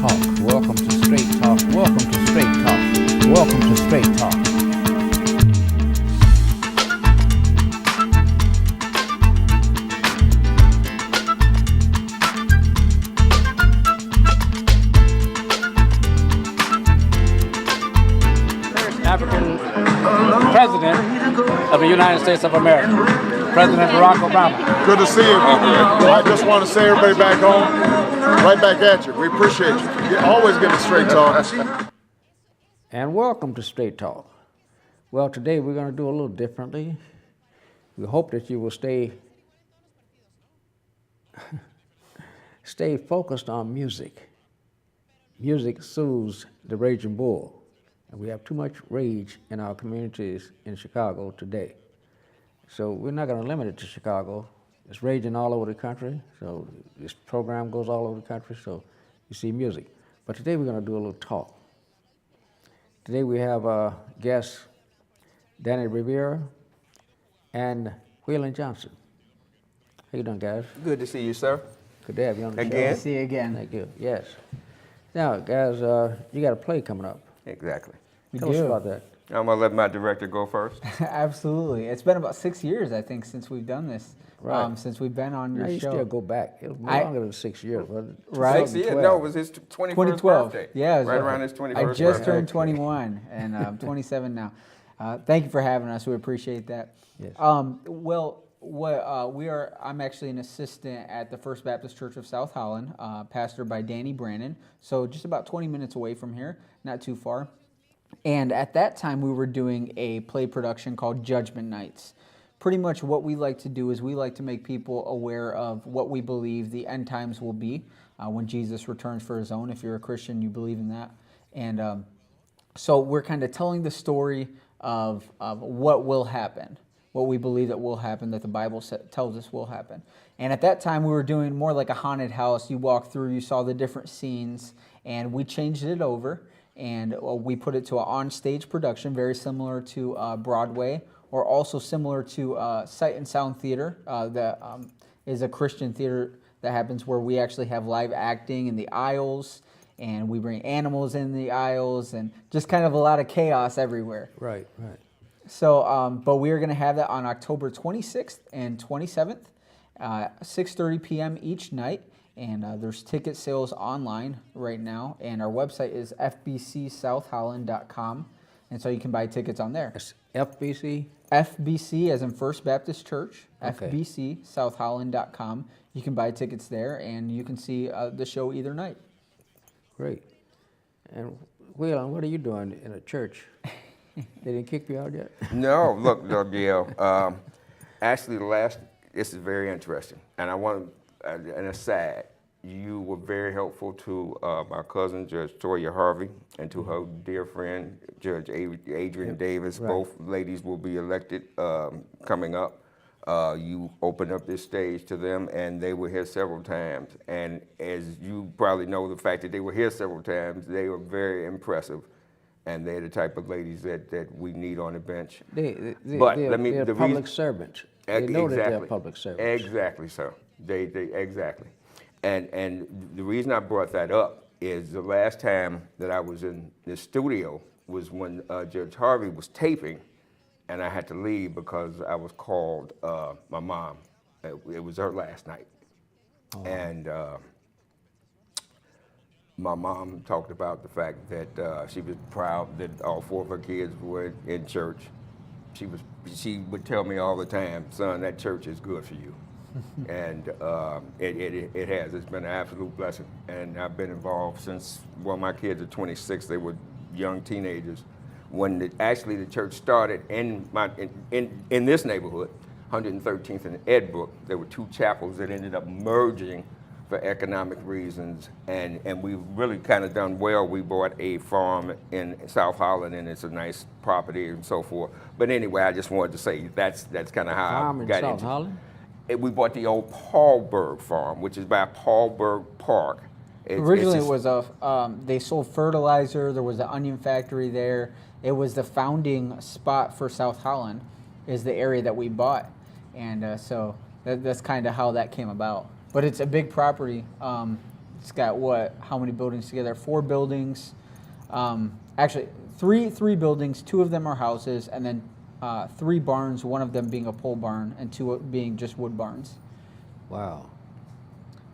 Talk. Welcome to Straight Talk. Welcome to Straight Talk. Welcome to Straight Talk. African President of the United States of America, President Barack Obama. Good to see you. I just want to say everybody back home, right back at you. We appreciate you. You always give us straight talk. And welcome to Straight Talk. Well, today we're going to do a little differently. We hope that you will stay focused on music. Music soothes the raging bull. And we have too much rage in our communities in Chicago today. So we're not going to limit it to Chicago. It's raging all over the country, so this program goes all over the country, so you see music. But today we're going to do a little talk. Today we have guests Danny Rivera and Waylon Johnson. How you doing, guys? Good to see you, sir. Good to have you on the show. Again? Good to see you again. Thank you, yes. Now, guys, you got a play coming up. Exactly. Tell us about that. I'm going to let my director go first. Absolutely. It's been about 6 years, I think, since we've done this. Right. Since we've been on your Now you show. still go back. It was longer than 6 years, wasn't it? Right. 6 years? No, it was his 21st 2012. birthday. Yeah. It was right around his 21st birthday. I just turned 21, and I'm 27 now. Thank you for having us. We appreciate that. Yes. I'm actually an assistant at the First Baptist Church of South Holland, pastored by Danny Brannon. So just about 20 minutes away from here, not too far. And at that time, we were doing a play production called Judgment Nights. Pretty much what we like to do is we like to make people aware of what we believe the end times will be when Jesus returns for his own. If you're a Christian, you believe in that. And so we're kind of telling the story of what will happen, what we believe that will happen, that the Bible tells us will happen. And at that time, we were doing more like a haunted house. You walked through, you saw the different scenes, and we changed it over. And we put it to an on-stage production, very similar to Broadway, or also similar to Sight and Sound Theater, that is a Christian theater that happens where we actually have live acting in the aisles, and we bring animals in the aisles, and just kind of a lot of chaos everywhere. Right, right. So, but we are going to have that on October 26th and 27th, 6:30 p.m. each night. And there's ticket sales online right now, and our website is fbcsouthholland.com, and so you can buy tickets on there. It's FBC? FBC as in First Baptist Church, Okay. fbcsouthholland.com. You can buy tickets there, and you can see the show either night. Great. And Waylon, what are you doing in a church? They didn't kick you out yet? No, look, Gail. Actually, this is very interesting. And I want to, an aside, you were very helpful to my cousin, Judge Toya Harvey, and to her dear friend, Judge Adrian Davis. Right. Both ladies will be elected coming up. You opened up this stage to them, and they were here several times. And as you probably know, the fact that they were here several times, they were very impressive. And they're the type of ladies that we need on the bench. They're The public servants. They know that they're Exactly. public servants. Exactly, sir. They exactly. And the reason I brought that up is the last time that I was in the studio was when Judge Harvey was taping, and I had to leave because I was called my mom. It was her last night. Oh. And my mom talked about the fact that she was proud that all four of her kids were in church. She would tell me all the time, son, that church is good for you. And it has. It's been an absolute blessing. And I've been involved since, well, my kids are 26. They were young teenagers. When the church started in this neighborhood, 113th and Edbrook, there were two chapels that ended up merging for economic reasons. And we've really kind of done well. We bought a farm in South Holland, and it's a nice property and so forth. But anyway, I just wanted to say that's kind of how Farm I in got South into Holland? We bought the old Paulberg farm, which is by Paulberg Park. Originally, it was they sold fertilizer. There was an onion factory there. It was the founding spot for South Holland, is the area that we bought, and so that's kind of how that came about. But it's a big property. It's got how many buildings together? 4 buildings. Actually, three buildings. 2 of them are houses, and then 3 barns. 1 of them being a pole barn, and 2 being just wood barns. Wow.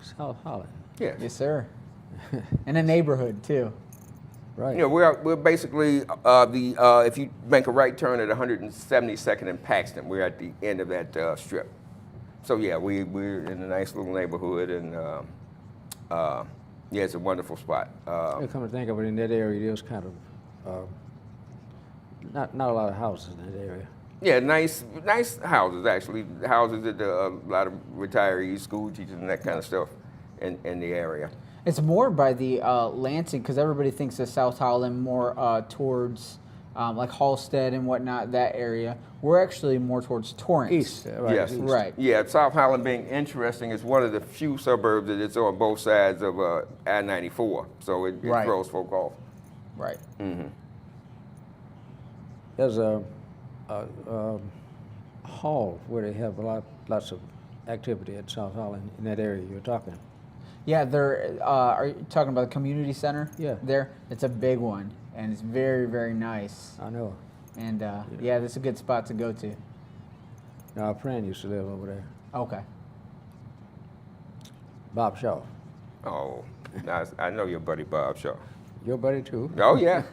South Holland. Yes. Yes, sir. In a neighborhood too. Right. You know, we're basically if you make a right turn at 172nd and Paxton, we're at the end of that strip. So yeah, we're in a nice little neighborhood, and yeah, it's a wonderful spot. Come to think of it, in that area, there's kind of not a lot of houses in that area. Yeah, nice houses actually. Houses that a lot of retirees, school teachers, and that kind of stuff in the area. It's more by the Lansing, because everybody thinks of South Holland more towards like Halstead and whatnot, that area. We're actually more towards Torrance. East, right? Yes. East. Right. Yeah, South Holland being interesting is one of the few suburbs that it's on both sides of I-94, so it Right. throws folk off. Right. There's a hall where they have lots of activity at South Holland in that area you're talking. Yeah, are you talking about the community center? Yeah. There, it's a big one, and it's very, very nice. I know. And yeah, that's a good spot to go to. Now, our friend used to live over there, Okay. Bob Shaw. Oh, I know your buddy Bob Shaw. Your buddy too? Oh yeah.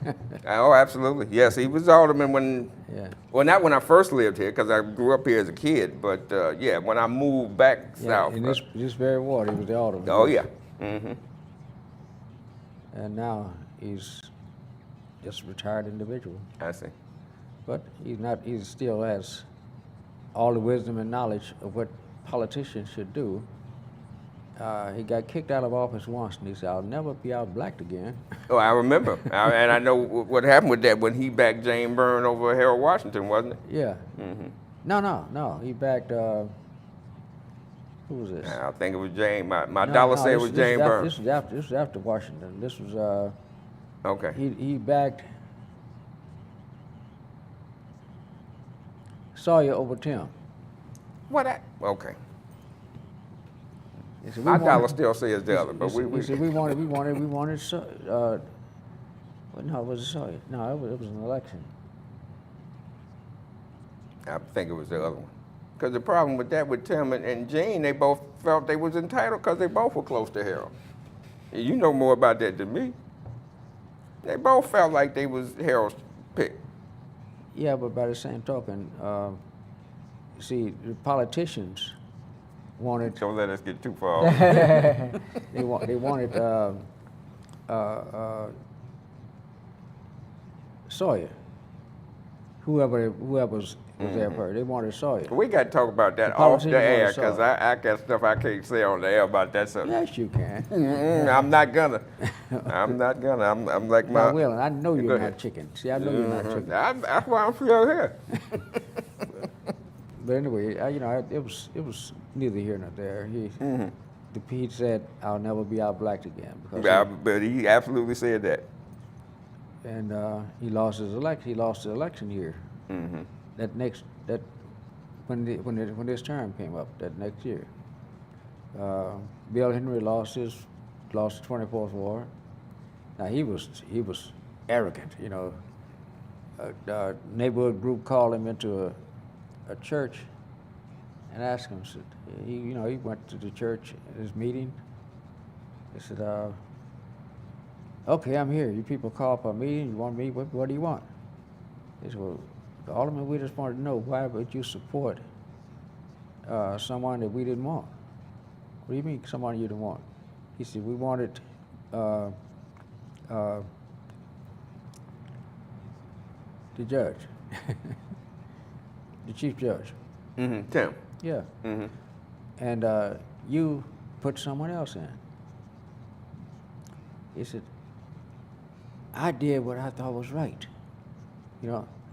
Oh, absolutely. Yes, he was alderman when. Yeah. Well, not when I first lived here, because I grew up here as a kid. But yeah, when I moved back Yeah, south. in this very ward, he was the alderman. Oh yeah. Mm-hmm. And now he's just a retired individual. I see. But he still has all the wisdom and knowledge of what politicians should do. He got kicked out of office once, and he said, "I'll never be out-blacked again." Oh, I remember, and I know what happened with that when he backed Jane Byrne over Harold Washington, wasn't it? Yeah. No. He backed, who was this? I think it was Jane. My No, dollar no, said it this- was this Jane was after- Byrne. This was after Washington. This was, Okay. he backed Sawyer over Tim. What? Okay. He said, My dollar still says the other, but he said, we wanted, well, no, it was Sawyer. No, it was an election. I think it was the other one. Because the problem with that, with Tim and Jane, they both felt they was entitled because they both were close to Harold. You know more about that than me. They both felt like they was Harold's pick. Yeah, but by the same token, see, the politicians wanted, Don't let us get too far off. they wanted Sawyer. Whoever was there first, they wanted Sawyer. We got to talk about that The off the politicians air wanna because solve. I got stuff I can't say on the air about that subject. Yes, you can. I'm not gonna. I'm not gonna. I'm like my. Now, Will, I know Go you're ahead. not chicken. See, I know you're not chicken. That's why I'm still here. But anyway, it was neither here nor there. He said, "I'll never be out-blacked again," because But he absolutely said that. he lost his election. He lost the election year. When this term came up, that next year, Bill Henry lost the 24th ward. Now he was arrogant. A neighborhood group called him into a church and asked him. Said he went to the church at his meeting. He said, "Okay, I'm here. You people call up a meeting. You want me? What do you want?" He said, "Well, Alderman, we just wanted to know why would you support someone that we didn't want?" "What do you mean, someone you didn't want?" He said, "We wanted the judge, the chief judge." Tim. Yeah. And you put someone else in. He said, "I did what I thought was right.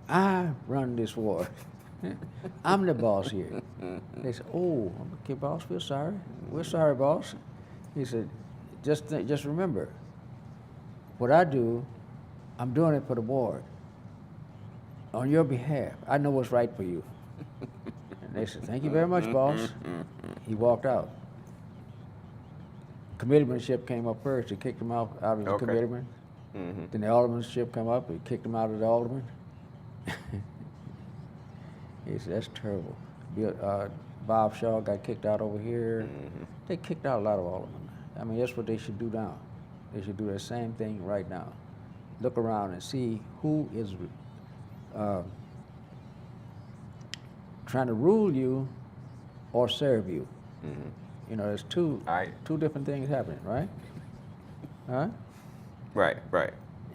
I run this ward. I'm the boss here." They said, "Oh, okay, boss, we're sorry. We're sorry, boss." He said, just remember, what I do, I'm doing it for the ward. On your behalf. I know what's right for you." And they said, "Thank you very much, boss." He walked out. committeemanship came up first. They kicked him out of the Okay. committeeman. Then the aldermanship come up. They kicked him out of the alderman. He said, that's terrible. Bob Shaw got kicked out over here. They kicked out a lot of aldermen. I mean, that's what they should do now. They should do the same thing right now. Look around and see who is trying to rule you or serve you. You know, there's two different things happening, right? Huh? Right.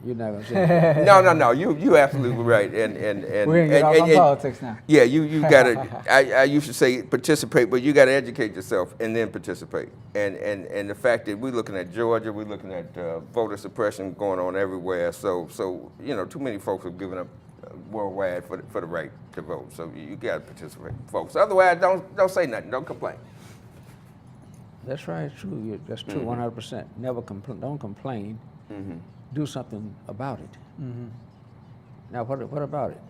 You're not gonna say No. You absolutely right. And We're gonna get off on and- politics now. Yeah, you gotta. I used to say participate, but you gotta educate yourself and then participate. And the fact that we're looking at Georgia, we're looking at voter suppression going on everywhere. So you know, too many folks are giving up worldwide for the right to vote. So you gotta participate, folks. Otherwise, don't say nothing. Don't complain. that's right. It's true. That's true. 100%. Never don't complain. Do something about it. Now, what about it?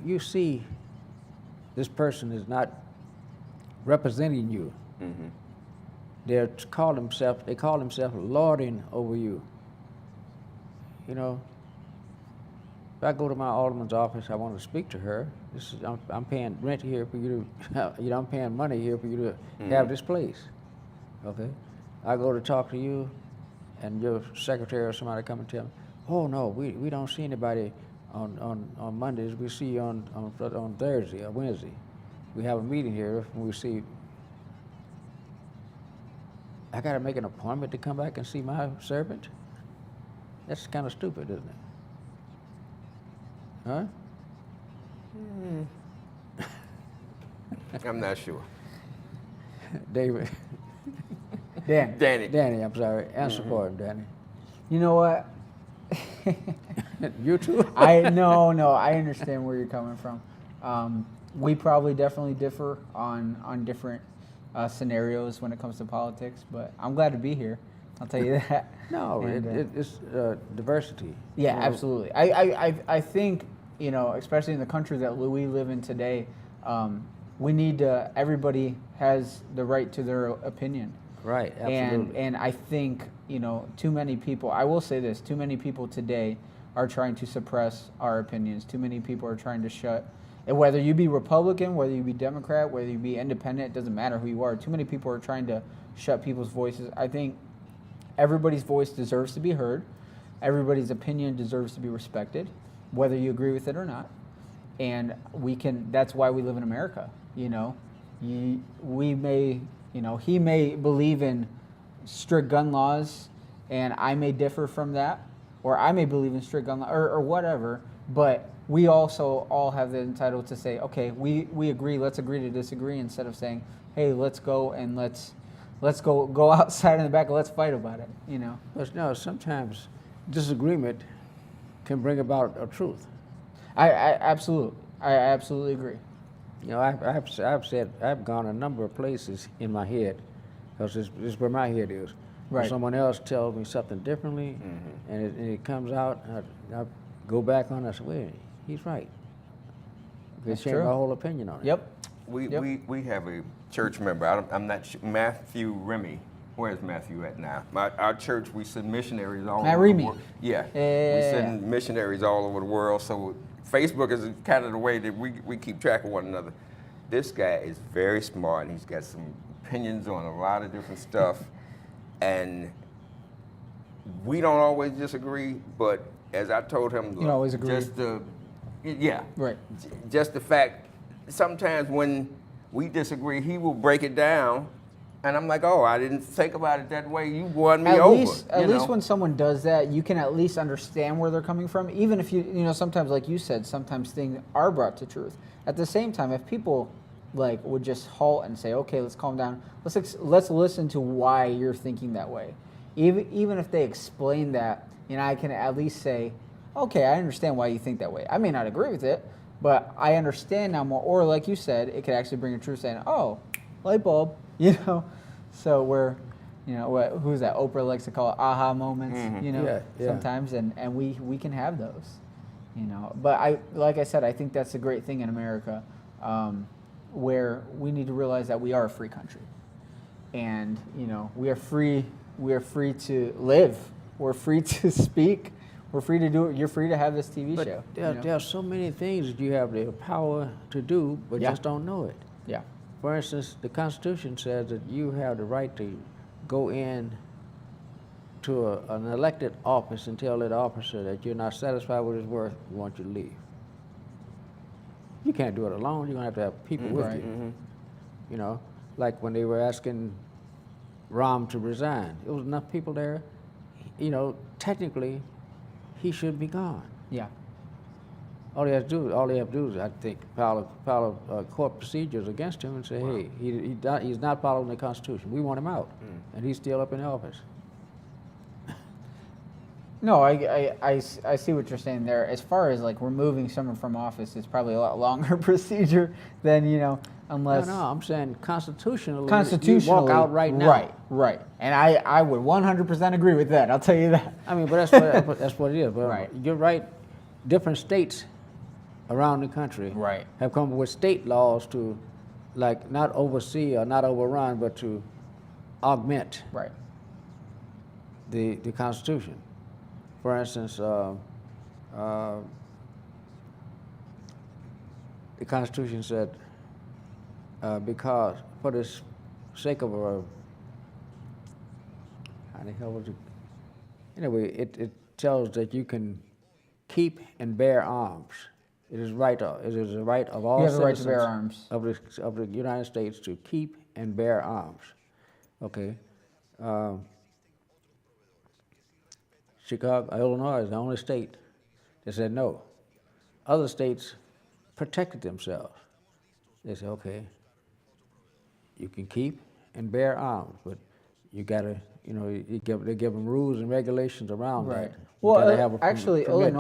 You see, this person is not representing you. They call themselves lording over you. You know, if I go to my alderman's office, I want to speak to her. I'm paying rent here for you to, I'm paying money here for you to have this place. Okay, I go to talk to you, and your secretary or somebody come and tell me, oh no, we don't see anybody on Mondays. We see you on Thursday or Wednesday. We have a meeting here, and we see. I got to make an appointment to come back and see my servant? That's kind of stupid, isn't it? Huh? I'm not sure. David. Danny. Danny, I'm sorry. Answer for him, Danny. You know what? You too? I understand where you're coming from. We probably definitely differ on different scenarios when it comes to politics, but I'm glad to be here. I'll tell you that. No, And, it's diversity. yeah, You know, absolutely. I think, you know, especially in the country that we live in today, we need to. Everybody has the right to their opinion. Right, absolutely. And I think, you know, too many people, I will say this, too many people today are trying to suppress our opinions. Too many people are trying to shut, and whether you be Republican, whether you be Democrat, whether you be independent, it doesn't matter who you are. Too many people are trying to shut people's voices. I think everybody's voice deserves to be heard. Everybody's opinion deserves to be respected, whether you agree with it or not. And that's why we live in America, you know. We may, you know, he may believe in strict gun laws, and I may differ from that, or I may believe in strict gun law, or whatever. But we also all have the entitled to say, okay, we agree. Let's agree to disagree, instead of saying, hey, let's go and let's go outside in the back and let's fight about it. You know. But no, sometimes disagreement can bring about a truth. I absolutely agree. You know, I've gone a number of places in my head, because this is where my head is. When Right. someone else tells me something differently, and it comes out, I go back on it. I say, wait, he's right. They That's change true. my whole opinion on it. Yep. We have a church member. I'm not sure, Matthew Remy. Where's Matthew at now? Our church, we send missionaries all Matt over Remy. the world. Yeah. Yeah. We send missionaries all over the world. So Facebook is kind of the way that we keep track of one another. This guy is very smart, and he's got some opinions on a lot of different stuff. And we don't always disagree, but as I told him, You don't always agree. Just Right. just the fact, sometimes when we disagree, he will break it down, and I'm like, oh, I didn't think about it that way. You won me At over. least when someone does that, you can at least understand where they're coming from. Even if you know, sometimes, like you said, sometimes things are brought to truth. At the same time, if people like would just halt and say, okay, let's calm down. Let's listen to why you're thinking that way. Even if they explain that, you know, I can at least say, okay, I understand why you think that way. I may not agree with it, but I understand now more. Or like you said, it could actually bring a truth, saying, oh, light bulb, you know. So you know, who's that? Oprah likes to call it aha moments, you know, Yeah. sometimes, and we can have those, you know. But like I said, I think that's a great thing in America, where we need to realize that we are a free country. and we are free. We are free to live. We're free to speak. We're free to do it. You're free to have this TV But show. there are so many things that you have the power to do, but Yeah. just don't know it. Yeah. For instance, the Constitution says that you have the right to go in to an elected office and tell that officer that you're not satisfied with his work, you want you to leave. You can't do it alone. You're gonna have to have people with Right. you. You know, like when they were asking Rahm to resign, there was enough people there. Technically, he should be gone. Yeah. All they have to do is, I think, file court procedures against him and say, hey, he's not following the Constitution. We want him out, and he's still up in office. No, I see what you're saying there. As far as like removing someone from office, it's probably a lot longer procedure than unless. No, I'm saying constitutionally. Constitutionally, you walk out right now. Right, and I would 100% agree with that. I'll tell you that. I mean, but that's what it is. But Right. You're right. Different states around the country Right. have come up with state laws to, like, not oversee or not overrun, but to augment Right. the Constitution. For instance, the Constitution said, because for the sake of how the hell was it? Anyway, it tells that you can keep and bear arms. It is a right of all You have the right to citizens bear arms. of the United States to keep and bear arms. Okay. Illinois is the only state that said no. Other states protected themselves. They said, okay, you can keep and bear arms, but you gotta, they give them rules and regulations around that. You gotta Well, have a actually, permit.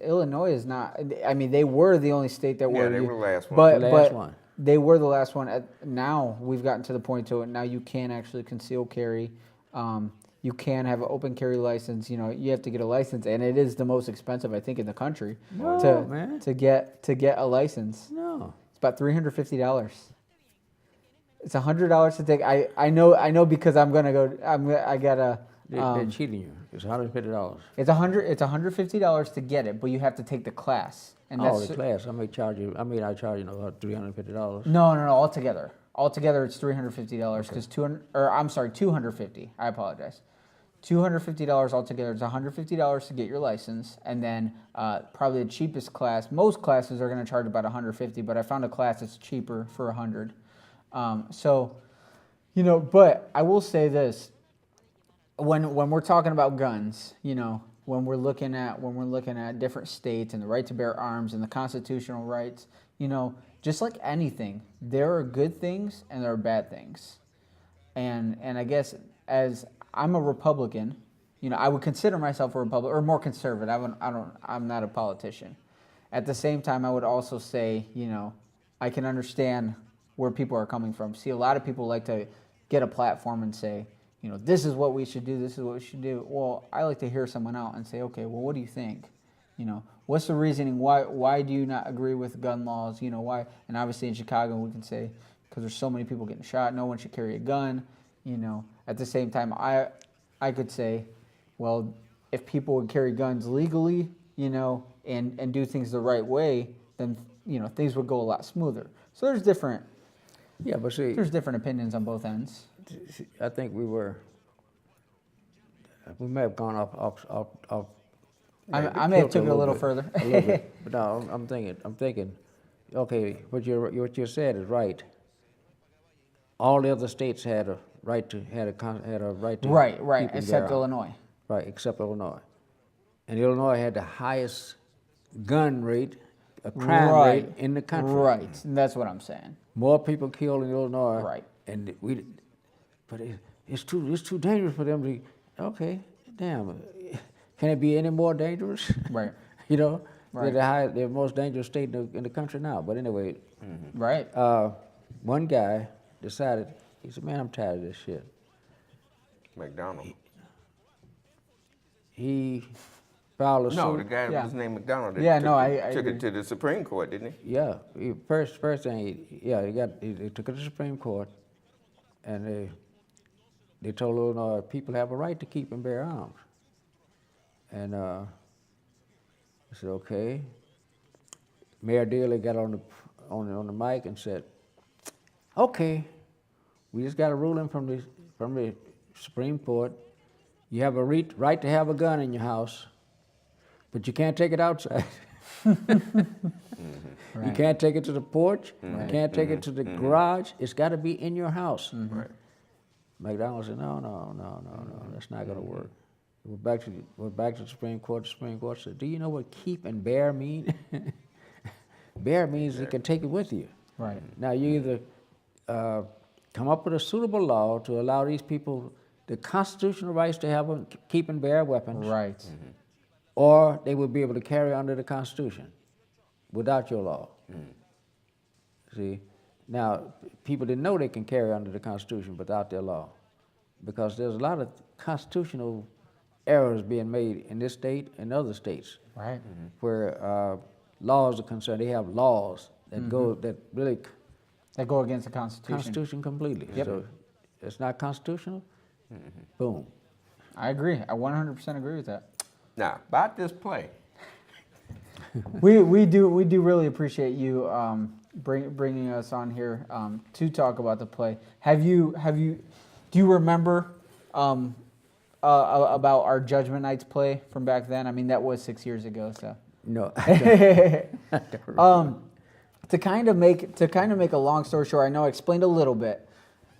Illinois is not. I mean, they were the only state that were. they were the last one. But The last one. they were the last one. Now we've gotten to the point to it. Now you can actually conceal carry. You can have an open carry license. You have to get a license, and it is the most expensive, I think, in the country man. to get a license. No. It's about $350. It's $100 to take. I know because I'm gonna go. I gotta. They're cheating you. It's $150. It's $150 to get it, but you have to take the class, and that's The class. I may charge you $350. no, altogether. Altogether, it's $350 because $250. I apologize. $250 altogether. It's $150 to get your license, and then probably the cheapest class. Most classes are going to charge about $150, but I found a class that's cheaper for $100. But I will say this: when we're talking about guns, when we're looking at different states and the right to bear arms and the constitutional rights, just like anything, there are good things and there are bad things. And I guess as I'm a Republican, I would consider myself a Republican or more conservative. I'm not a politician. At the same time, I would also say, I can understand where people are coming from. See, a lot of people like to get a platform and say, this is what we should do, this is what we should do. Well, I like to hear someone out and say, okay, well, what do you think? What's the reasoning? Why do you not agree with gun laws? Why? And obviously in Chicago, we can say, because there's so many people getting shot, no one should carry a gun. At the same time, I could say, well, if people would carry guns legally, and do things the right way, then, things would go a lot smoother. So there's different opinions on both ends. I think we may have gone off. I may have took it a little further. A little bit. But no, I'm thinking, okay, what you said is right. All the other states had a right to Right, keep and except bear arms. Illinois. Right, except Illinois. And Illinois had the highest gun rate, crime rate in the country. Right, and that's what I'm saying. More people killed in Illinois. Right. And but it's too dangerous for them to. Okay, damn. Can it be any more dangerous? Right. Right. They're the most dangerous state in the country now. But anyway, Right. one guy decided. He said, "Man, I'm tired of this shit." McDonald. He filed a suit. No, the guy Yeah. was named McDonald. that Yeah, took no, it- I took agree. it to the Supreme Court, didn't he? Yeah, first thing, he took it to the Supreme Court, and they told them people have a right to keep and bear arms. And I said, okay. Mayor Daley got on the mic and said, okay, we just got a ruling from the Supreme Court. You have a right to have a gun in your house, but you can't take it outside. You can't take it to the porch. You can't take it to the garage. It's got to be in your house. Right. McDonald said, no, that's not going to work. We're back to the Supreme Court. The Supreme Court said, do you know what keep and bear mean? Bear means you can take it with you. Right. Now, you either come up with a suitable law to allow these people the constitutional rights to have keep and bear weapons, Right. or they will be able to carry under the Constitution without your law. See? Now, people didn't know they can carry under the Constitution without their law, because there's a lot of constitutional errors being made in this state and other states, Right. where laws are concerned. They have laws that that really That go against the Constitution. Constitution completely. Yep. So it's not constitutional. Boom. I agree. I 100% agree with that. Now, about this play. We do really appreciate you bringing us on here to talk about the play. Do you remember about our Judgment Nights play from back then? I mean, that was 6 years ago. So No. to kind of make a long story short, I know I explained a little bit.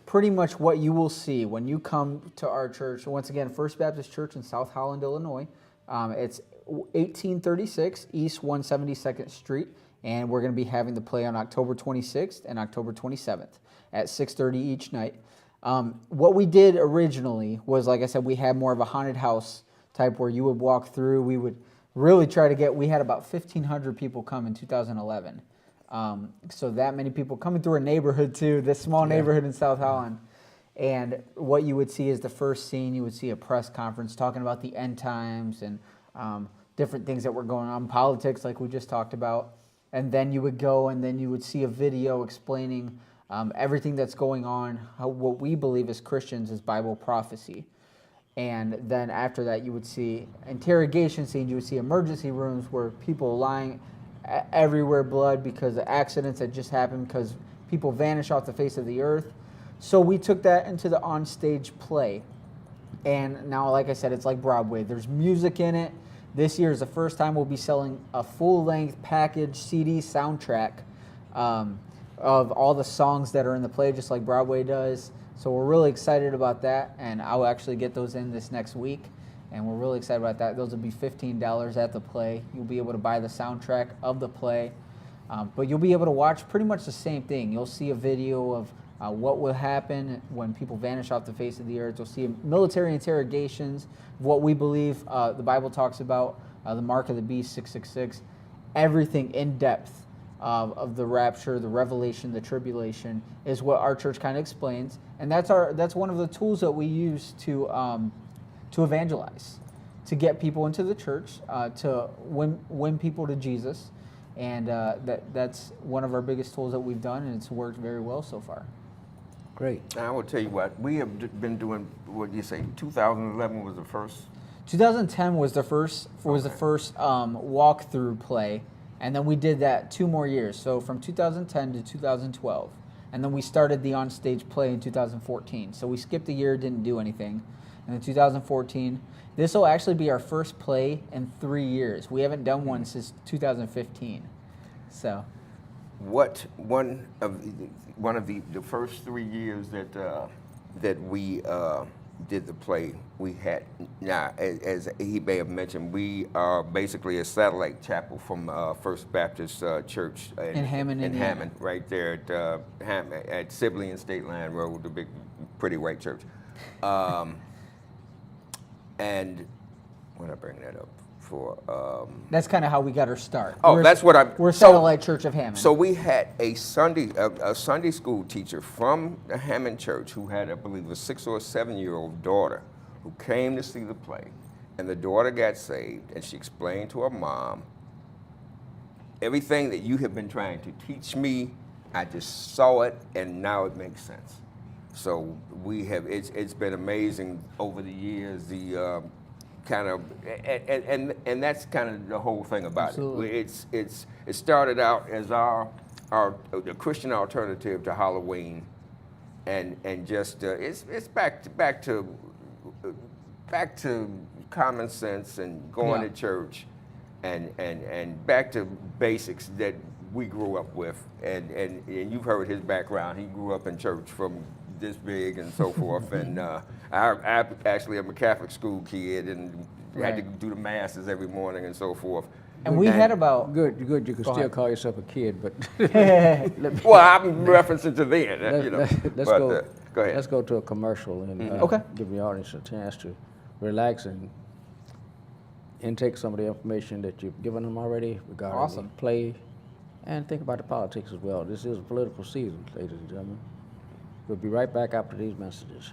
Pretty much what you will see when you come to our church. Once again, First Baptist Church in South Holland, Illinois. It's 1836 East 172nd Street, and we're going to be having the play on October 26th and October 27th at 6:30 each night. What we did originally was, like I said, we had more of a haunted house type where you would walk through. We would really try to we had about 1,500 people come in 2011. So that many people coming through a neighborhood too, this small neighborhood in South Holland. And what you would see is the first scene, you would see a press conference talking about the end times and different things that were going on, politics like we just talked about. And then you would go and then you would see a video explaining everything that's going on, what we believe as Christians is Bible prophecy. And then after that, you would see interrogation scenes, you would see emergency rooms where people lying everywhere, blood because of accidents that just happened because people vanish off the face of the earth. So we took that into the onstage play. And now, like I said, it's like Broadway. There's music in it. This year is the first time we'll be selling a full-length package CD soundtrack of all the songs that are in the play, just like Broadway does. So we're really excited about that, and I'll actually get those in this next week. And we're really excited about that. Those will be $15 at the play. You'll be able to buy the soundtrack of the play. But you'll be able to watch pretty much the same thing. You'll see a video of what will happen when people vanish off the face of the earth. You'll see military interrogations, what we believe the Bible talks about, the mark of the beast, 666, everything in depth of the rapture, the revelation, the tribulation is what our church kind of explains. And that's one of the tools that we use to evangelize, to get people into the church, to win people to Jesus. And that's one of our biggest tools that we've done, and it's worked very well so far. Great. Now, I will tell you what, we have been doing, what do you say, 2011 was the first? 2010 was the first walkthrough play, and then we did that 2 more years. So from 2010 to 2012, and then we started the onstage play in 2014. So we skipped a year, didn't do anything. And in 2014, this will actually be our first play in 3 years. We haven't done one since 2015. So, What one of the first 3 years that we did the play, we had, now as he may have mentioned, we are basically a satellite chapel from First Baptist Church In Hammond, Indiana. Hammond, right there at Sibley and State Line Road, the big, pretty white church. And when I bring that up for, that's kind of how we got our start. oh, that's what I'm. We're Satellite Church of Hammond. So we had a Sunday school teacher from the Hammond Church who had, I believe, a 6 or 7 year old daughter who came to see the play, and the daughter got saved, and she explained to her mom, everything that you have been trying to teach me, I just saw it, and now it makes sense. So we have, it's been amazing over the years, the kind of, and that's kind of the whole thing about Absolutely. it. It started out as the Christian alternative to Halloween, and just it's back to common sense and going Yeah. to church, and back to basics that we grew up with, and you've heard his background. He grew up in church from this big and so forth, and I actually am a Catholic school kid and had to Right. do the masses every morning and so forth. And we had about Good, you can Go still ahead. call yourself a kid, but Well, I'm referencing to then, you know. let's but, go. Go ahead. Let's go to a commercial and Okay. give the audience a chance to relax and intake some of the information that you've given them already regarding Awesome. the play, and think about the politics as well. This is a political season, ladies and gentlemen. We'll be right back after these messages.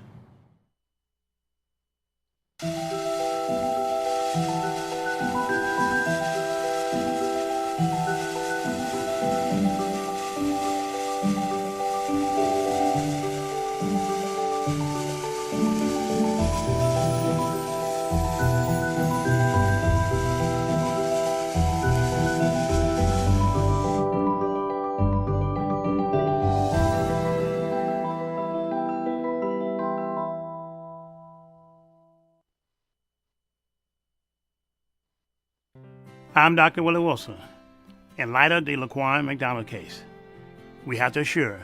I'm Dr. Willie Wilson. In light of the Laquan McDonald case, we have to assure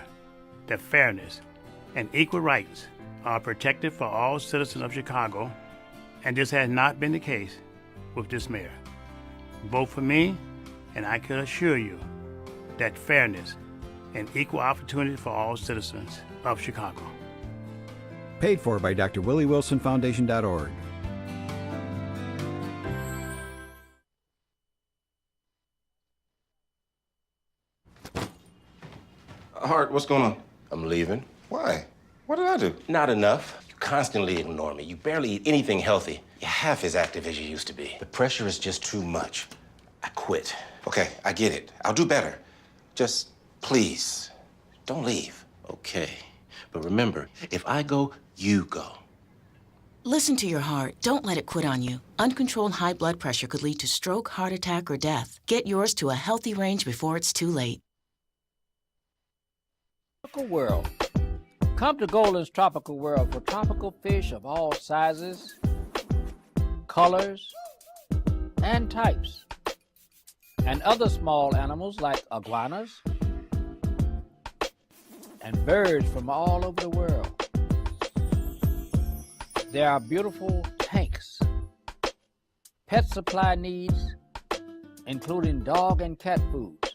that fairness and equal rights are protected for all citizens of Chicago, and this has not been the case with this mayor. Vote for me, and I can assure you that fairness and equal opportunity for all citizens of Chicago. Paid for by drwilliewilsonfoundation.org. Hart, what's going on? I'm leaving. Why? What did I do? Not enough. You constantly ignore me. You barely eat anything healthy. You're half as active as you used to be. The pressure is just too much. I quit. Okay, I get it. I'll do better. Just please, don't leave. Okay. But remember, if I go, you go. Listen to your heart. Don't let it quit on you. Uncontrolled high blood pressure could lead to stroke, heart attack, or death. Get yours to a healthy range before it's too late. Tropical World. Come to Golden's Tropical World for tropical fish of all sizes, colors, and types, and other small animals like iguanas and birds from all over the world. There are beautiful tanks, pet supply needs, including dog and cat foods,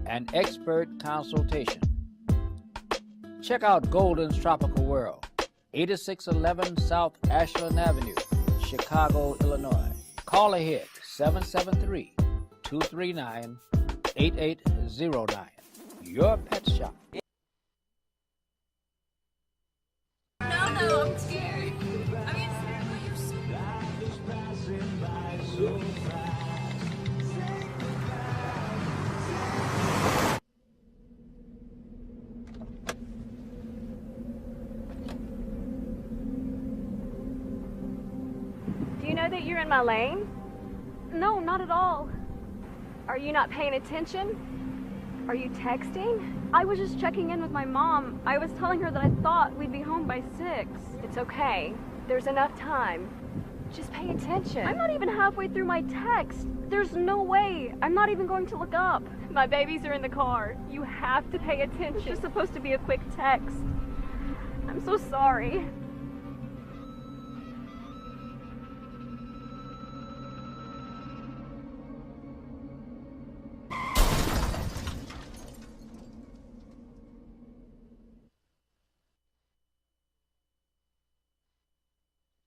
and expert consultation. Check out Golden's Tropical World, 8611 South Ashland Avenue, Chicago, Illinois. Call ahead, 773-239-8809. Your pet shop. No, I'm scared. I mean, you're so... Do you know that you're in my lane? No, not at all. Are you not paying attention? Are you texting? I was just checking in with my mom. I was telling her that I thought we'd be home by 6. It's okay. There's enough time. Just pay attention. I'm not even halfway through my text. There's no way. I'm not even going to look up. My babies are in the car. You have to pay attention. It's just supposed to be a quick text. I'm so sorry.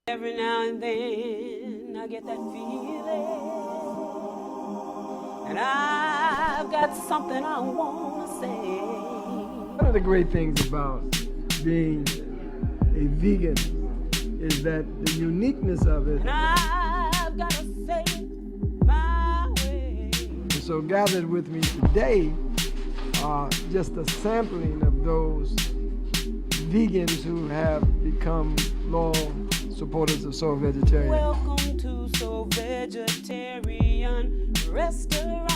Every now and then I get that feeling, and I've got something I want to say. One of the great things about being a vegan is that the uniqueness of it. And I've got to say it my way. And so gathered with me today are just a sampling of those vegans who have become loyal supporters of Soul Vegetarian. Welcome to Soul Vegetarian Restaurant.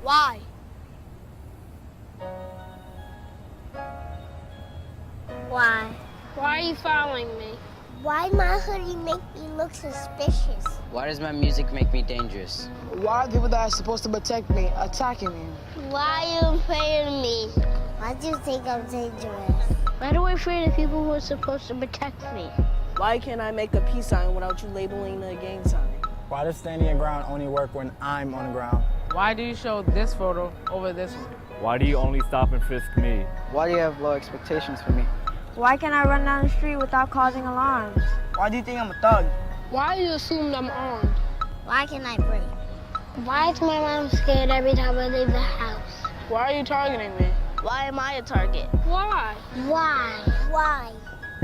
Why? Why? Why are you following me? Why my hoodie make me look suspicious? Why does my music make me dangerous? Why are people that are supposed to protect me attacking me? Why are you afraid of me? Why do you think I'm dangerous? Why do I afraid of people who are supposed to protect me? Why can't I make a peace sign without you labeling the gang sign? Why does standing your ground only work when I'm on the ground? Why do you show this photo over this one? Why do you only stop and frisk me? Why do you have low expectations for me? Why can I run down the street without causing alarms? Why do you think I'm a thug? Why do you assume I'm armed? Why can I breathe? Why is my mom scared every time I leave the house? Why are you targeting me? Why am I a target? Why? Why? Why?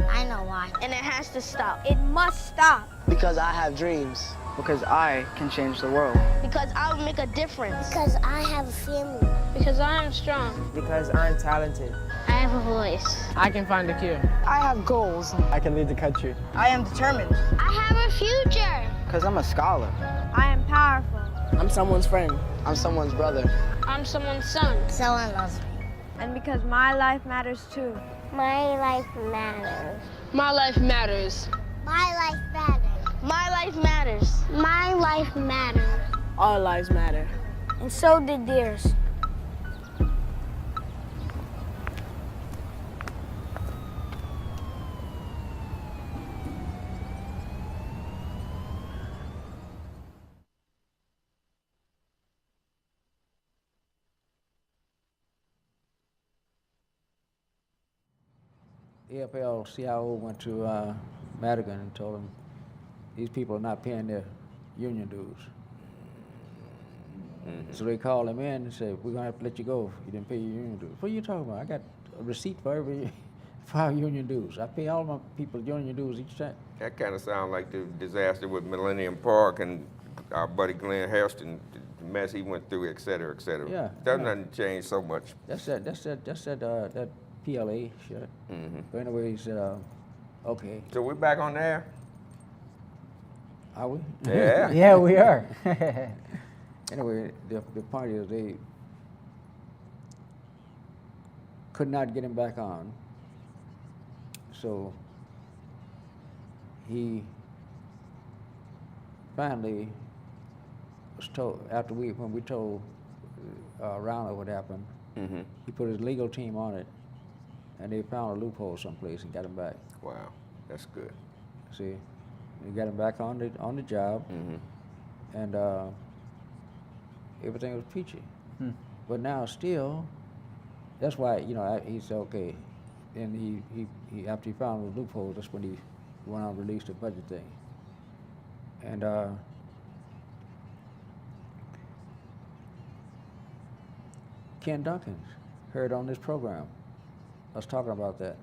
I know why. And it has to stop. It must stop. Because I have dreams. Because I can change the world. Because I will make a difference. Because I have a family. Because I am strong. Because I'm talented. I have a voice. I can find a cure. I have goals. I can lead the country. I am determined. I have a future. Because I'm a scholar. I am powerful. I'm someone's friend. I'm someone's brother. I'm someone's son. Someone loves me. And because my life matters too. My life matters. My life matters. My life matters. My life matters. My life matters. Our lives matter. And so did theirs. AFL-CIO went to Madigan and told him these people are not paying their union dues. So they called him in and said, we're going to have to let you go if you didn't pay your union dues. What are you talking about? I got a receipt for every 5 union dues. I pay all my people union dues each time. That kind of sounds like the disaster with Millennium Park and our buddy Glenn Hairston, the mess he went through, et cetera, et cetera. Yeah. Doesn't change so much. That's that PLA shit. But anyways, okay. So we're back on there? Are we? Yeah. Yeah, we are. Anyway, the point is they could not get him back on. So he finally was told, after when we told Rauner what happened, he put his legal team on it, and they found a loophole someplace and got him back. Wow, that's good. See, they got him back on the job, and everything was peachy. But now still, that's why he said okay. And he after he found the loophole, that's when he went on and released the budget thing. And Ken Duncan heard on this program us talking about that.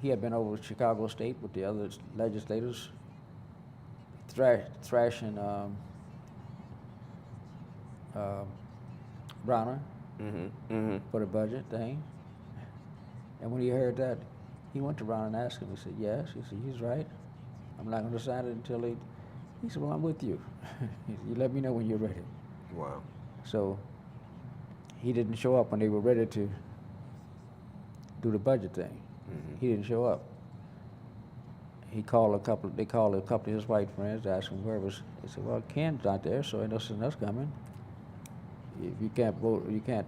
He had been over to Chicago State with the other legislators, thrashing Rauner for the budget thing. And when he heard that, he went to Rauner and asked him. He said, yes. He said, he's right. I'm not going to sign it until he said, well, I'm with you. You let me know when you're ready. Wow. So he didn't show up when they were ready to do the budget thing. He didn't show up. They called a couple of his white friends, asked him where was. They said, well, Ken's not there, so ain't nothing else coming. If you can't vote, you can't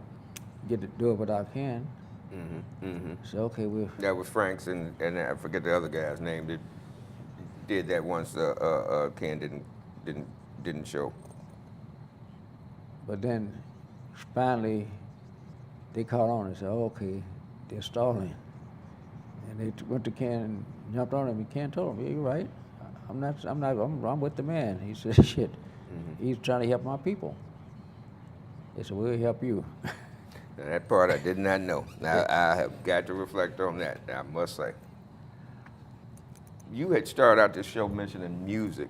do it without Ken. So okay, that was Frank's and I forget the other guy's name that did that once. Ken didn't show. But then finally they caught on and said, oh, okay, they're stalling. And they went to Ken and jumped on him. And Ken told him, yeah, you're right. I'm with the man. He said, shit, he's trying to help my people. They said, we'll help you. Now, that part I did not know. Now, I have got to reflect on that, I must say. you had started out this show mentioning music,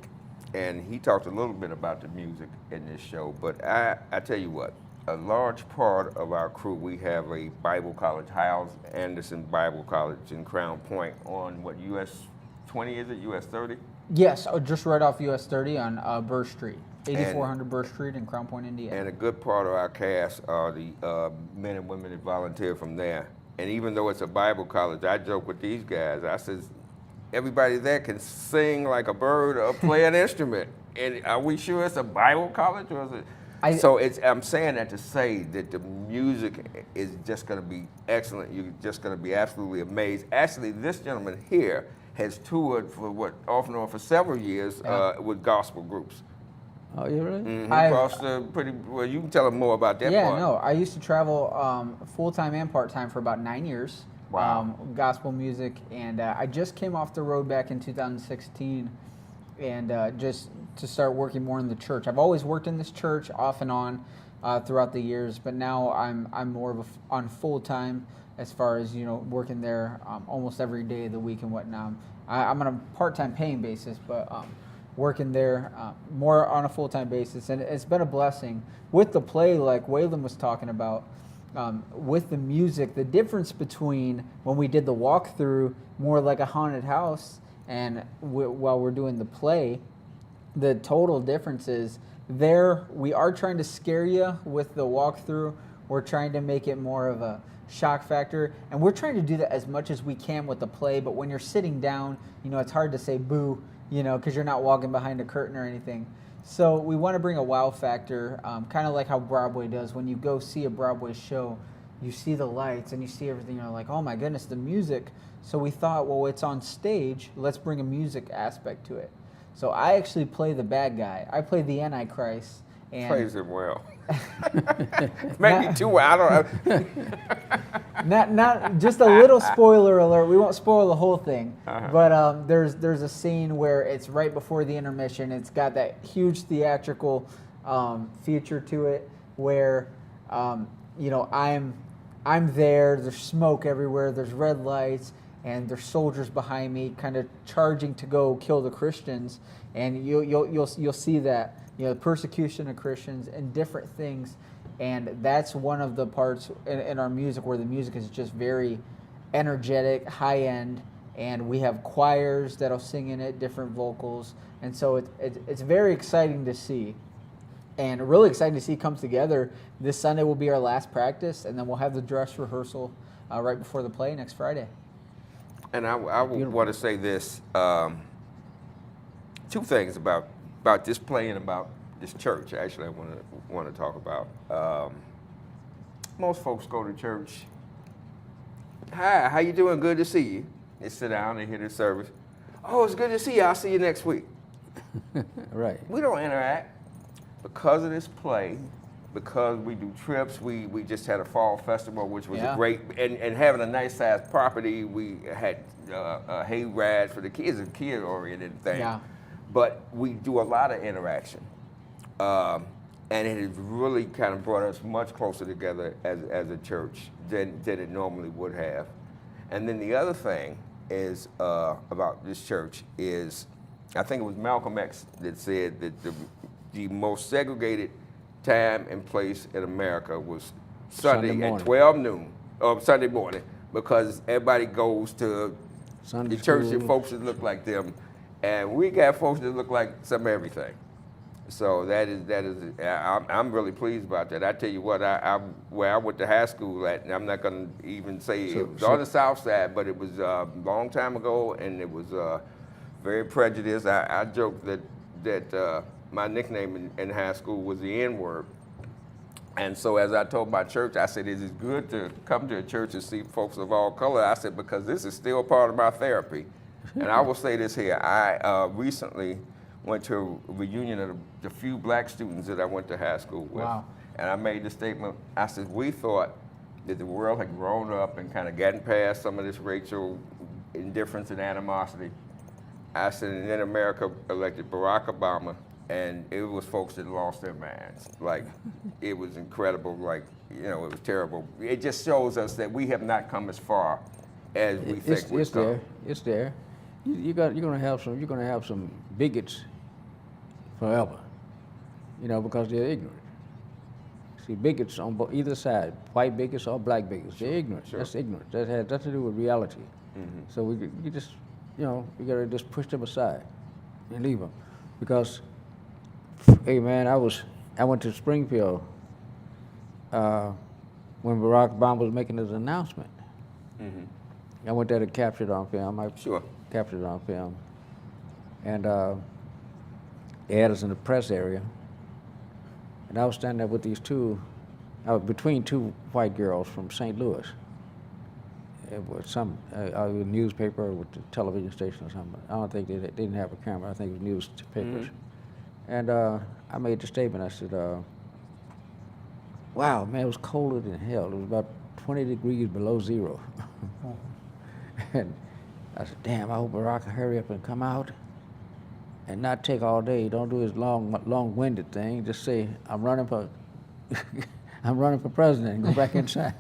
and he talked a little bit about the music in this show, but I tell you what, a large part of our crew, we have a Bible college, Hiles Anderson Bible College in Crown Point on what, US 20, is it, US 30? Yes, just right off US 30 on Burr Street, 8400 Burr Street in Crown Point, Indiana. And a good part of our cast are the men and women that volunteer from there. And even though it's a Bible college, I joke with these guys, I says, everybody there can sing like a bird or play an instrument. And are we sure it's a Bible college or is it? I'm saying that to say that the music is just going to be excellent. You're just going to be absolutely amazed. Actually, this gentleman here has toured for off and on for several years with gospel groups. Oh, you really? Mm-hmm. Across the pretty well. You can tell them more about that. Yeah, part. no, I used to travel full-time and part-time for about 9 years. Wow. Gospel music, and I just came off the road back in 2016, and just to start working more in the church. I've always worked in this church off and on throughout the years, but now I'm more of on full-time as far as working there almost every day of the week and whatnot. I'm on a part-time paying basis, but working there more on a full-time basis, and it's been a blessing. With the play, like Waylon was talking about, with the music, the difference between when we did the walkthrough, more like a haunted house, and while we're doing the play, the total difference is there we are trying to scare you with the walkthrough. We're trying to make it more of a shock factor, and we're trying to do that as much as we can with the play, but when you're sitting down, it's hard to say boo, because you're not walking behind a curtain or anything. So we want to bring a wow factor, kind of like how Broadway does. When you go see a Broadway show, you see the lights and you see everything, you're like, oh my goodness, the music. So we thought, well, it's on stage, let's bring a music aspect to it. So I actually play the bad guy. I play the Antichrist. And plays it well. Maybe too well. I don't. Not just a little spoiler alert. We won't spoil the whole thing, but there's a scene where it's right before the intermission. It's got that huge theatrical feature to it where I'm there. There's smoke everywhere. There's red lights, and there's soldiers behind me, kind of charging to go kill the Christians. And you'll see that. The persecution of Christians and different things, and that's one of the parts in our music where the music is just very energetic, high-end, and we have choirs that'll sing in it, different vocals, and so it's very exciting to see, and really exciting to see it come together. This Sunday will be our last practice, and then we'll have the dress rehearsal right before the play next Friday. And I want to say this, two things about this play and about this church. Actually, I want to talk about. Most folks go to church. Hi, how you doing? Good to see you. They sit down, they hear the service. Oh, it's good to see you. I'll see you next week. Right. We don't interact because of this play. Because we do trips. We just had a fall festival, which was a great, and having a nice sized property. We had hay rides for the kids, a kid oriented thing. Yeah. But we do a lot of interaction, and it has really kind of brought us much closer together as a church than it normally would have. And then the other thing is about this church is, I think it was Malcolm X that said that the most segregated time and place in America was Sunday at 12 noon, or Sunday morning, because everybody goes to Sunday the church school. and folks that look like them. And we got folks that look like some of everything. So I'm really pleased about that. I tell you what, where I went to high school at, and I'm not going to even say it was on the South Side, but it was a long time ago, and it was very prejudiced. I joked that my nickname in high school was the N-word. And so as I told my church, I said, it is good to come to a church and see folks of all color. I said, because this is still part of my therapy. And I will say this here, I recently went to a reunion of the few black students that I went to high school with. Wow. And I made the statement, I said, we thought that the world had grown up and kind of gotten past some of this racial indifference and animosity. I said, and then America elected Barack Obama, and it was folks that lost their minds. Like, it was incredible, like, it was terrible. It just shows us that we have not come as far as we think we've come. It's there. you're gonna have some bigots forever, you know, because they're ignorant. See, bigots on either side, white bigots or black bigots, they're ignorant. Sure. That's ignorant. That has nothing to do with reality. Mm-hmm. So you just, you know, you gotta just push them aside and leave them, because, hey man, I went to Springfield when Barack Obama was making his announcement. Mm-hmm. I went there to capture it on film. I Sure. captured it on film, and they had us in the press area, and I was standing there with these I was between two white girls from St. Louis. It was a newspaper or with the television station or something. I don't think they didn't have a camera. I think it was newspapers. Mm-hmm. And I made the statement. I said, wow, man, it was colder than hell. It was about 20 degrees below zero. And I said, damn, I hope Barack will hurry up and come out and not take all day. Don't do his long-winded thing. Just say, I'm running for president, and go back inside.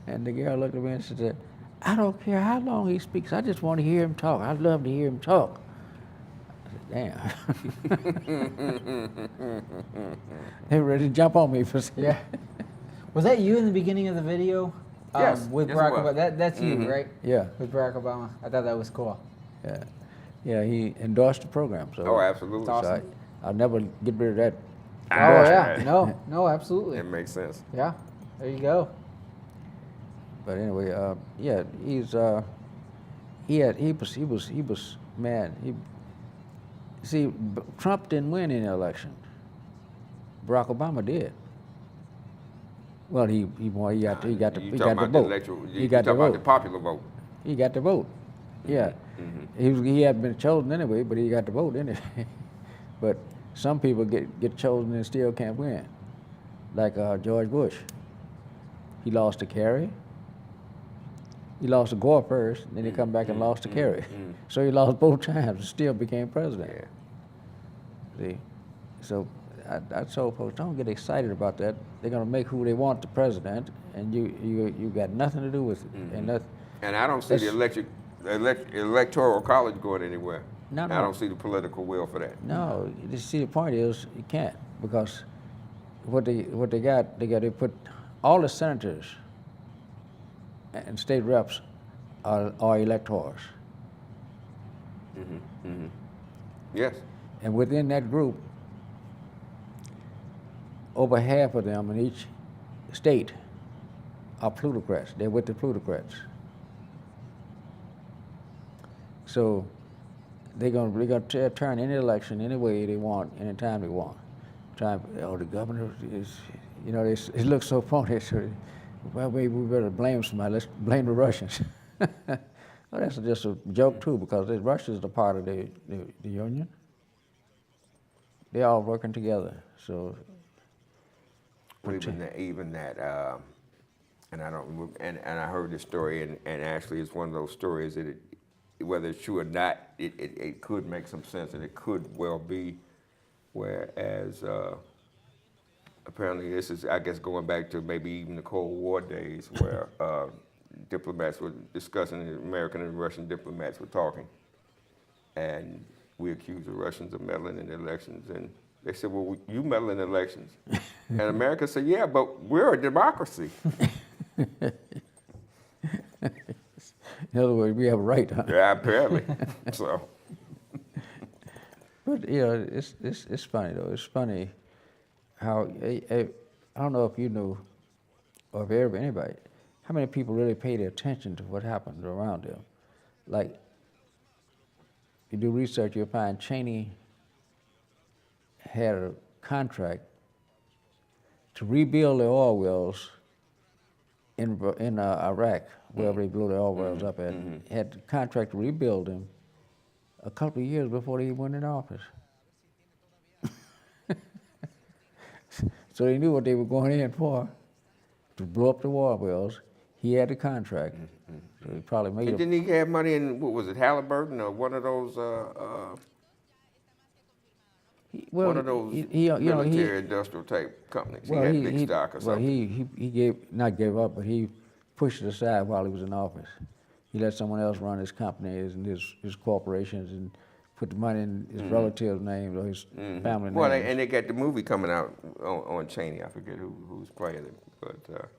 And the girl looked at me and said, I don't care how long he speaks. I just want to hear him talk. I'd love to hear him talk. I said, damn. They were ready to jump on me for saying. Yeah. Was that you in the beginning of the video? Yes, With yes, Barack it was. Obama. That's you, Mhm. right? Yeah. With Barack Obama. I thought that was cool. Yeah, yeah, he endorsed the program. So, Oh, absolutely. so Awesome. I'll never get rid of that. Oh yeah. Right. No, absolutely. It makes sense. Yeah. There you go. But anyway, yeah, he was man. See, Trump didn't win any election. Barack Obama did. Well, he won. He got the You talking vote. about the electoral? He You got the talking about vote. the popular vote? He got the vote. Yeah, he hadn't been chosen anyway, but he got the vote anyway. But some people get chosen and still can't win, like George Bush. He lost to Kerry. He lost to Gore first, then he come back and lost to Kerry. So he lost both times and still became president. Yeah. See, so I told folks, don't get excited about that. They're gonna make who they want the president, and you got nothing to do with it. And I don't see the electoral college going anywhere. No, I no. don't see the political will for that. No, you see, the point is you can't, because what they put all the senators and state reps are electors. Yes. And within that group, over half of them in each state are plutocrats. They're with the plutocrats. So they're gonna turn any election any way they want, anytime they want. The governor is, you know, it looks so phony. So, well, maybe we better blame somebody. Let's blame the Russians. Well, that's just a joke too, because the Russians are part of the union. They're all working together. So. Even that, and I don't, and I heard this story, and actually it's one of those stories that whether it's true or not, it could make some sense, and it could well be. Whereas apparently this is, I guess, going back to maybe even the Cold War days, where diplomats were discussing, American and Russian diplomats were talking, and we accused the Russians of meddling in the elections, and they said, well, you meddle in elections. And America said, yeah, but we're a democracy. In other words, we have a right, huh? Yeah, apparently. So. But, you know, it's funny, though. It's funny how, I don't know if you knew, or if anybody, how many people really paid attention to what happened around them. Like, you do research, you'll find Cheney had a contract to rebuild the oil wells in Iraq, wherever they blew the oil wells up at. Had a contract to rebuild them a couple of years before he went in office. So they knew what they were going in for, to blow up the oil wells. He had the contract. So he probably made And didn't he have money in, what was it, Halliburton or one of those military industrial type companies? Well, he had big stock or something. Well, he not gave up, but he pushed it aside while he was in office. he let someone else run his companies and his corporations and put the money in his relatives' names or his family Well, names. and they got the movie coming out on Cheney. I forget who's playing it, but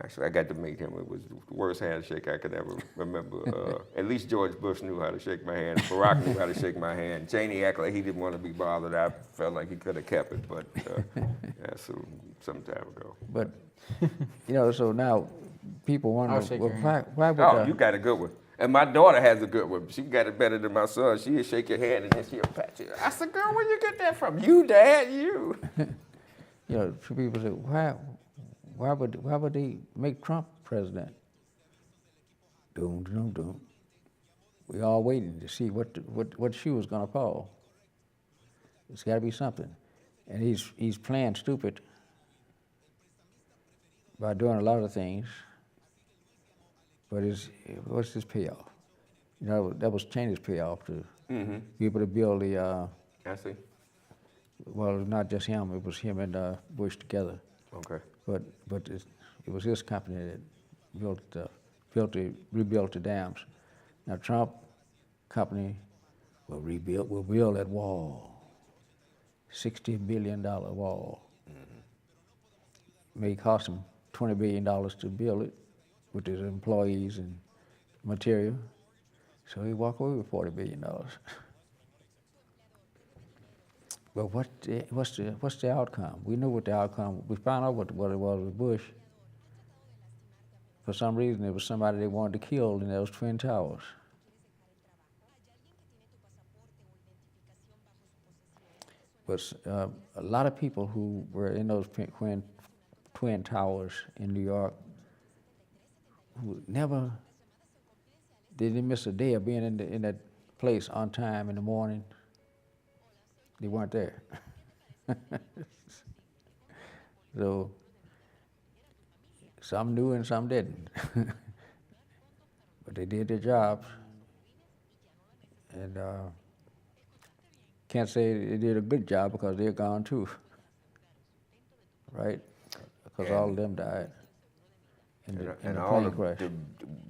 actually I got to meet him. It was the worst handshake I could ever remember. At least George Bush knew how to shake my hand. Barack knew how to shake my hand. Cheney acted like he didn't want to be bothered. I felt like he could have kept it, but that's some time ago. But so now people wonder, I'll shake your why would Oh, you got a good one. And my daughter has a good one. She got it better than my son. She'll shake your hand and then she'll pat you. I said, girl, where you get that from? You, Dad, you. Some people say, why would they make Trump president? Doom. We all waiting to see what shoe was gonna fall. It's got to be something, and he's playing stupid by doing a lot of things. But what's his payoff? That was Cheney's payoff to be able to build the. I see. Well, not just him; it was him and Bush together. Okay. But it was his company that rebuilt the dams. Now Trump company will build that wall, $60 billion wall. May cost him $20 billion to build it with his employees and material. So he walked away with $40 billion. But what's the outcome? We knew what the outcome. We found out what it was with Bush. For some reason, it was somebody they wanted to kill in those Twin Towers. But a lot of people who were in those Twin Towers in New York, who they didn't miss a day of being in that place on time in the morning. They weren't there. So some knew and some didn't. But they did their jobs. And can't say they did a good job because they're gone too. Right? Because all of them died in the plane crash.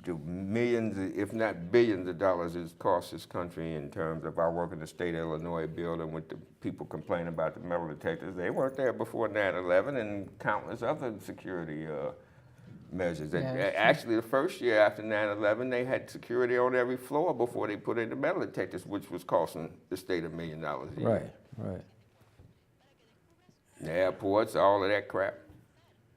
The millions, if not billions of dollars it's cost this country in terms of, I work in the state of Illinois building with the people complaining about the metal detectors. They weren't there before 9/11 and countless other security measures. Actually, the first year after 9/11, they had security on every floor before they put in the metal detectors, which was costing the state $1 million a year. Right. The airports, all of that crap.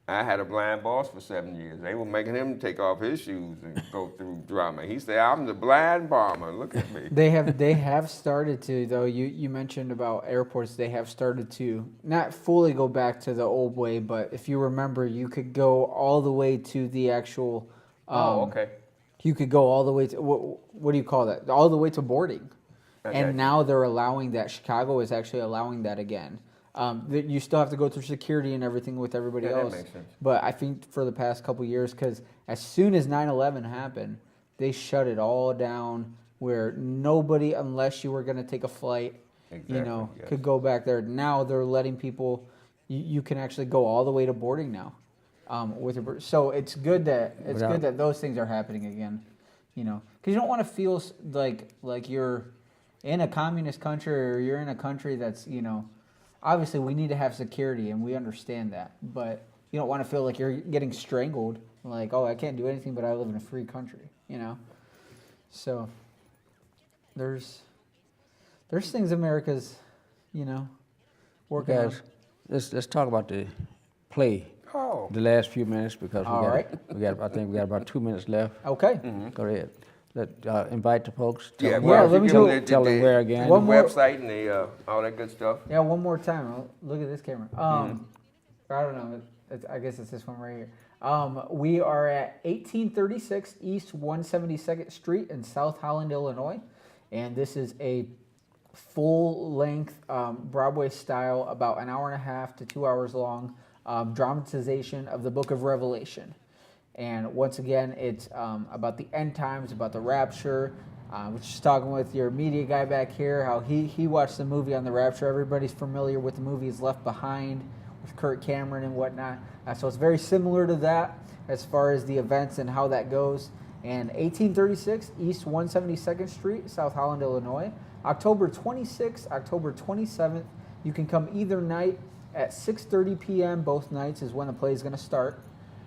I had a blind boss for 7 years. They were making him take off his shoes and go through drama. He said, I'm the blind bomber, look at me. They have started to, though, you mentioned about airports, they have started to not fully go back to the old way, but if you remember, you could go all the way to the actual... okay. You could go all the way to, what do you call that? All the way to boarding. And now they're allowing that. Chicago is actually allowing that again. You still have to go through security and everything with everybody else. That makes sense. But I think for the past couple of years, because as soon as 9/11 happened, they shut it all down where nobody, unless you were going to take a flight, could go back there. Now they're letting people, you can actually go all the way to boarding now. So it's good that those things are happening again, because you don't want to feel like you're in a communist country or you're in a country that's, obviously we need to have security and we understand that, but you don't want to feel like you're getting strangled, like, oh, I can't do anything, but I live in a free country, So there's things America's, working on. Let's talk about the play. The last few minutes because I think we got about 2 minutes left. Okay. Go ahead. Invite the folks. Let me tell them where again. The website and all that good stuff. Yeah, one more time. Look at this camera. I don't know. I guess it's this one right here. We are at 1836 East 172nd Street in South Holland, Illinois. And this is a full-length Broadway style, about an hour and a half to 2 hours long, dramatization of the Book of Revelation. And once again, it's about the end times, about the rapture. We're just talking with your media guy back here, how he watched the movie on the rapture. Everybody's familiar with the movies Left Behind with Kirk Cameron and whatnot. So it's very similar to that as far as the events and how that goes. and 1836 East 172nd Street, South Holland, Illinois. October 26th, October 27th. You can come either night at 6:30 p.m. Both nights is when the play is going to start.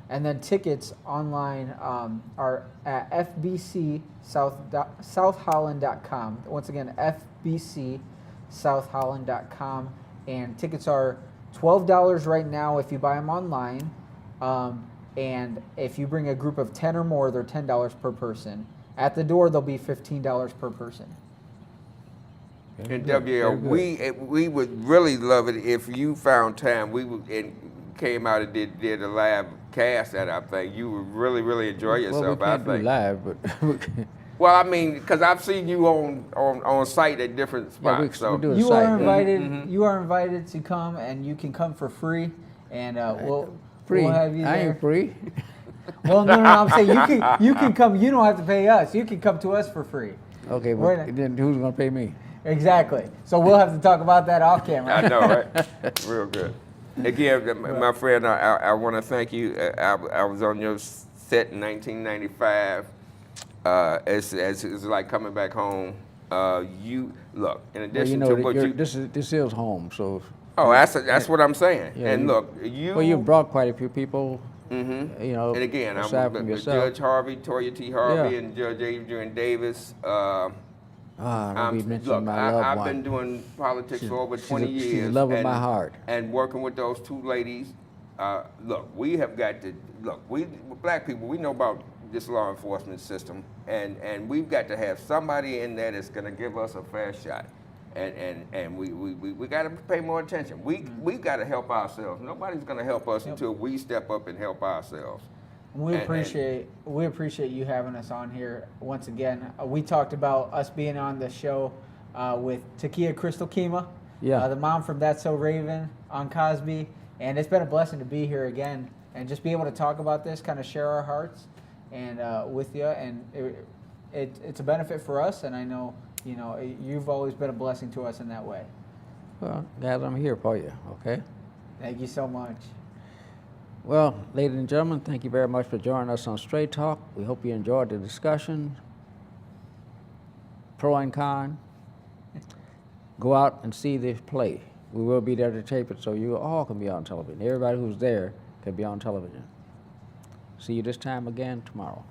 And then tickets online are at fbcsouthholland.com. Once again, fbcsouthholland.com. And tickets are $12 right now if you buy them online. And if you bring a group of 10 or more, they're $10 per person. At the door, they'll be $15 per person. And WL, we would really love it if you found time. And came out and did a live cast at our thing. You would really enjoy yourself. Well, we can't do live, but well, I mean, because I've seen you on site at different spots. we do You are invited. You are invited to come, and you can come for free. And we'll have you there. I ain't free. Well, no, I'm saying you can come. You don't have to pay us. You can come to us for free. Okay, well, then who's gonna pay me? Exactly. So we'll have to talk about that off camera. I know, right? Real good. Again, my friend, I want to thank you. I was on your set in 1995. It's like coming back home. You look. In addition to what you, this is home. So. Oh, that's what I'm saying. Yeah, and look, you. Well, you brought quite a few people. Mm-hmm. You know. And again, I'm from with Judge Harvey, Toya T. Harvey, and Judge Adrian Davis. I've been doing politics for over 20 years. She's the love of my heart. And working with those two ladies, look, we have got to, we black people, we know about this law enforcement system, and we've got to have somebody in there that's going to give us a fair shot. And we got to pay more attention. We've got to help ourselves. Nobody's going to help us until we step up and help ourselves. We appreciate you having us on here once again. We talked about us being on the show with Takia Crystal Kima, the mom from That's So Raven on Cosby, and it's been a blessing to be here again and just be able to talk about this, kind of share our hearts and with you. And it's a benefit for us, and I know you've always been a blessing to us in that way. Well, guys, I'm here for you. Okay. Thank you so much. Well, ladies and gentlemen, thank you very much for joining us on Straight Talk. We hope you enjoyed the discussion, pro and con. Go out and see the play. We will be there to tape it so you all can be on television. Everybody who's there can be on television. See you this time again tomorrow.